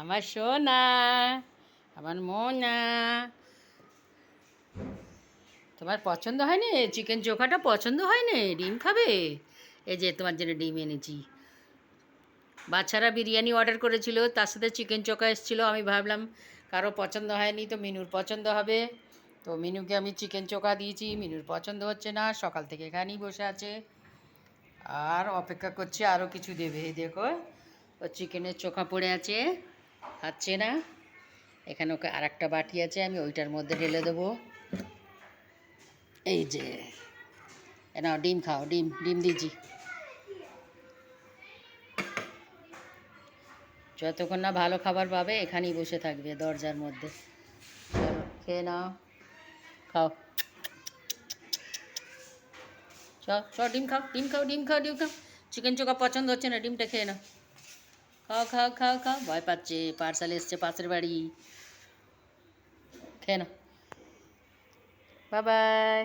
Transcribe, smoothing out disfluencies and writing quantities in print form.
আমার সোনা, আমার মোনা। তোমার পছন্দ হয়নি? চিকেন চোখাটা পছন্দ হয়নি? ডিম খাবে? এই যে তোমার জন্য ডিম এনেছি। বাচ্চারা বিরিয়ানি অর্ডার করেছিল, তার সাথে চিকেন চোখা এসেছিলো। আমি ভাবলাম কারো পছন্দ হয়নি তো মিনুর পছন্দ হবে, তো মিনুকে আমি চিকেন চোখা দিয়েছি। মিনুর পছন্দ হচ্ছে না, সকাল থেকে এখানেই বসে আছে আর অপেক্ষা করছে আরও কিছু দেবে। দেখো ও চিকেনের চোখা পড়ে আছে, খাচ্ছে না। এখানে ওকে আর একটা বাটি আছে, আমি ওইটার মধ্যে ঢেলে দেবো। এই যে নাও ডিম খাও, ডিম ডিম দিয়েছি। যতক্ষণ না ভালো খাবার পাবে এখানেই বসে থাকবে দরজার মধ্যে। চলো খেয়ে নাও, খাও। চ চ ডিম খাও, ডিম খাও, ডিম খাও, ডিম খাও। চিকেন চোখা পছন্দ হচ্ছে না, ডিমটা খেয়ে নাও। খাও খাও খাও খাও, ভয় পাচ্ছে, পার্সেল এসছে পাশের বাড়ি। খেয়ে নাও। Bye bye.